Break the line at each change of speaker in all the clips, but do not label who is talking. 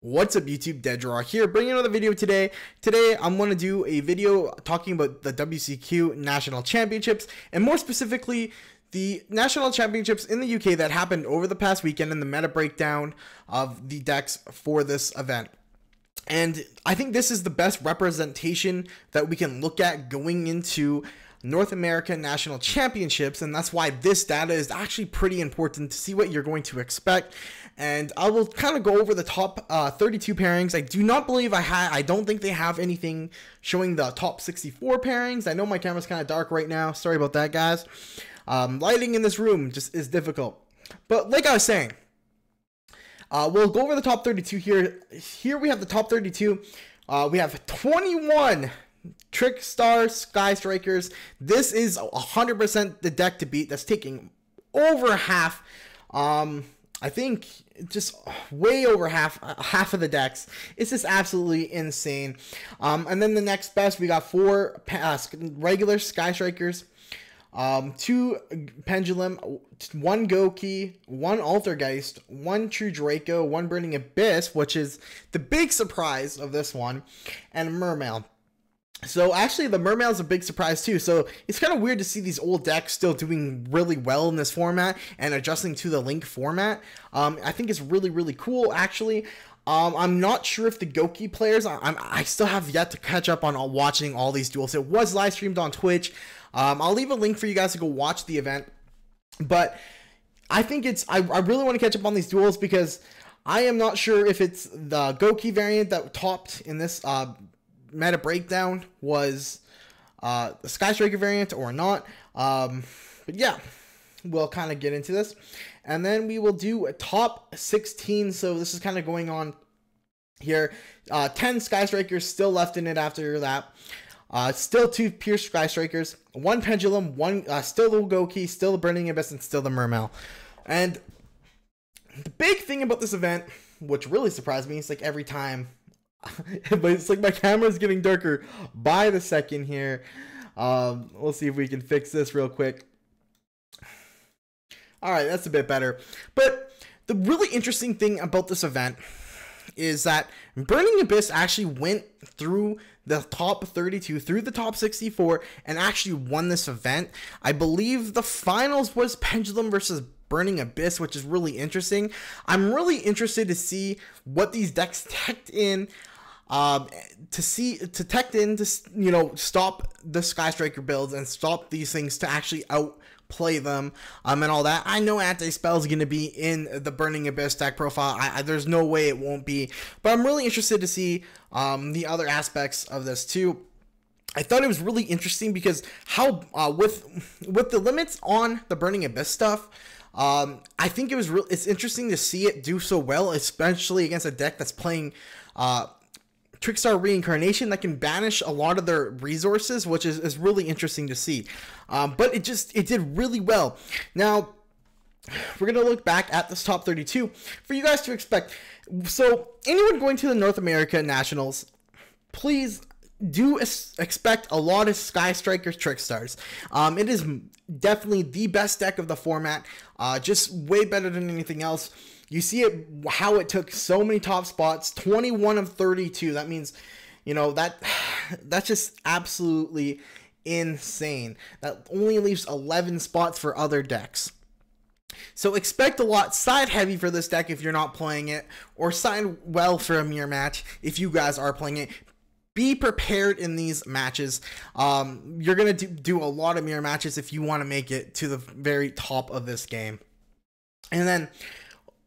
What's up YouTube, Deadraw here, bringing another video today. Today I'm going to do a video talking about the WCQ National Championships, and more specifically the National Championships in the UK that happened over the past weekend, and the meta breakdown of the decks for this event. And I think this is the best representation that we can look at going into North American National Championships, and that's why this data is actually pretty important to see what you're going to expect. And I will kind of go over the top 32 pairings. I do not believe I don't think they have anything showing the top 64 pairings. I know my camera's kind of dark right now. Sorry about that, guys. Lighting in this room just is difficult. But like I was saying, we'll go over the top 32 here. Here we have the top 32. We have 21 Trickstar Sky Strikers. This is 100% the deck to beat. That's taking over half. I think just way over half of the decks. It's just absolutely insane. And then the next best, we got 4 regular Sky Strikers, 2 Pendulum, 1 Goki, 1 Altergeist, 1 True Draco, 1 Burning Abyss, which is the big surprise of this one, and Mermail. So actually the Mermail is a big surprise too. So it's kind of weird to see these old decks still doing really well in this format and adjusting to the link format. I think it's really cool actually. I'm not sure if the Goki players, I still have yet to catch up on watching all these duels. It was live streamed on Twitch. I'll leave a link for you guys to go watch the event. But I think I really want to catch up on these duels because I am not sure if it's the Goki variant that topped in this meta breakdown was the Sky Striker variant or not. But yeah, we'll kind of get into this, and then we will do a top 16. So this is kind of going on here. 10 Sky Strikers still left in it after that. Still 2 pure Sky Strikers, 1 Pendulum, 1 still the Goki, still the Burning Abyss, and still the Mermail. And the big thing about this event, which really surprised me, is like every time but it's like my camera's getting darker by the second here. We'll see if we can fix this real quick. Alright, that's a bit better. But the really interesting thing about this event is that Burning Abyss actually went through the top 32, through the top 64, and actually won this event. I believe the finals was Pendulum versus Burning Abyss, which is really interesting. I'm really interested to see what these decks teched in, you know, stop the Sky Striker builds and stop these things to actually outplay them, and all that. I know Anti-Spell is going to be in the Burning Abyss deck profile. There's no way it won't be, but I'm really interested to see the other aspects of this too. I thought it was really interesting because how with the limits on the Burning Abyss stuff, I think it's interesting to see it do so well, especially against a deck that's playing Trickstar Reincarnation that can banish a lot of their resources, which is really interesting to see. But it did really well. Now, we're going to look back at this top 32 for you guys to expect. So, anyone going to the North America Nationals, please do expect a lot of Sky Strikers Trickstars. It is definitely the best deck of the format, just way better than anything else. You see it, how it took so many top spots, 21 of 32. That means, you know, that's just absolutely insane. That only leaves 11 spots for other decks. So expect a lot side heavy for this deck if you're not playing it, or side well for a mirror match if you guys are playing it. Be prepared in these matches. You're going to do a lot of mirror matches if you want to make it to the very top of this game. And then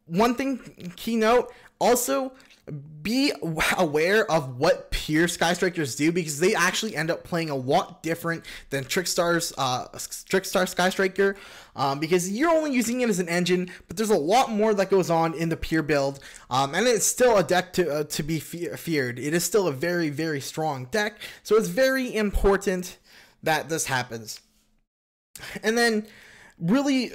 one thing, keynote, also be aware of what pure Sky Strikers do, because they actually end up playing a lot different than Trickstar Sky Striker, because you're only using it as an engine, but there's a lot more that goes on in the pure build, and it's still a deck to be feared. It is still a very strong deck, so it's very important that this happens. And then really,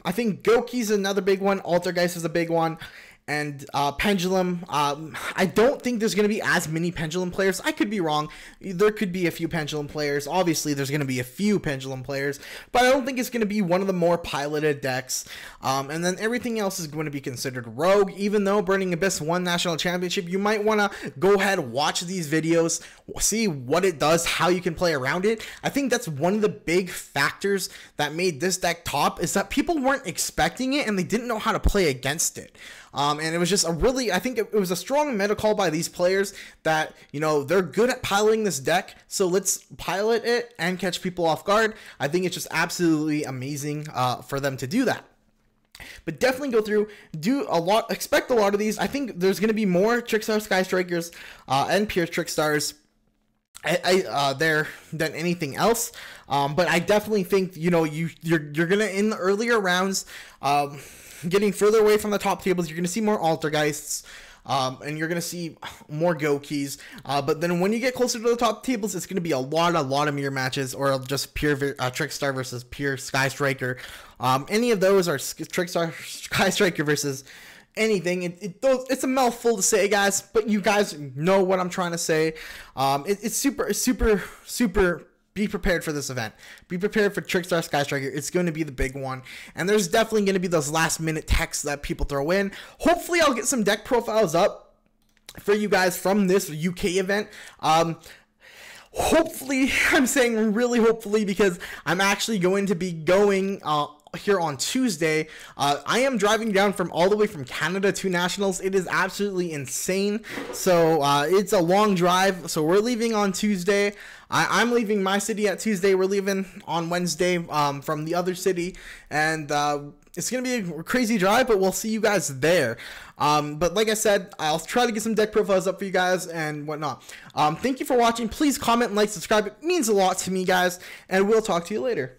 I think Goki's another big one, Altergeist is a big one, and Pendulum. I don't think there's going to be as many Pendulum players. I could be wrong. There could be a few Pendulum players. Obviously, there's going to be a few Pendulum players, but I don't think it's going to be one of the more piloted decks. And then everything else is going to be considered rogue. Even though Burning Abyss won National Championship, you might want to go ahead, watch these videos, see what it does, how you can play around it. I think that's one of the big factors that made this deck top, is that people weren't expecting it and they didn't know how to play against it. And it was just a really, I think it was a strong meta call by these players that, you know, they're good at piloting this deck, so let's pilot it and catch people off guard. I think it's just absolutely amazing for them to do that. But definitely go through, do a lot, expect a lot of these. I think there's going to be more Trickstar Sky Strikers and Pure Trickstars there than anything else. But I definitely think, you know, you're gonna, in the earlier rounds, getting further away from the top tables, you're gonna see more Altergeists, and you're gonna see more Go keys. But then when you get closer to the top tables, it's gonna be a lot of mirror matches, or just pure Trickstar versus pure Sky Striker. Any of those are Trickstar Sky Striker versus anything. It's a mouthful to say, guys, but you guys know what I'm trying to say. It's super. Be prepared for this event. Be prepared for Trickstar Sky Striker. It's going to be the big one. And there's definitely going to be those last minute techs that people throw in. Hopefully I'll get some deck profiles up for you guys from this UK event. Hopefully, I'm saying really hopefully, because I'm actually going to be going here on Tuesday. I am driving down from all the way from Canada to Nationals. It is absolutely insane. So it's a long drive. So we're leaving on Tuesday. I'm leaving my city at Tuesday. We're leaving on Wednesday from the other city, and it's gonna be a crazy drive, but we'll see you guys there. But like I said, I'll try to get some deck profiles up for you guys and whatnot. Thank you for watching. Please comment, like, subscribe. It means a lot to me, guys, and we'll talk to you later.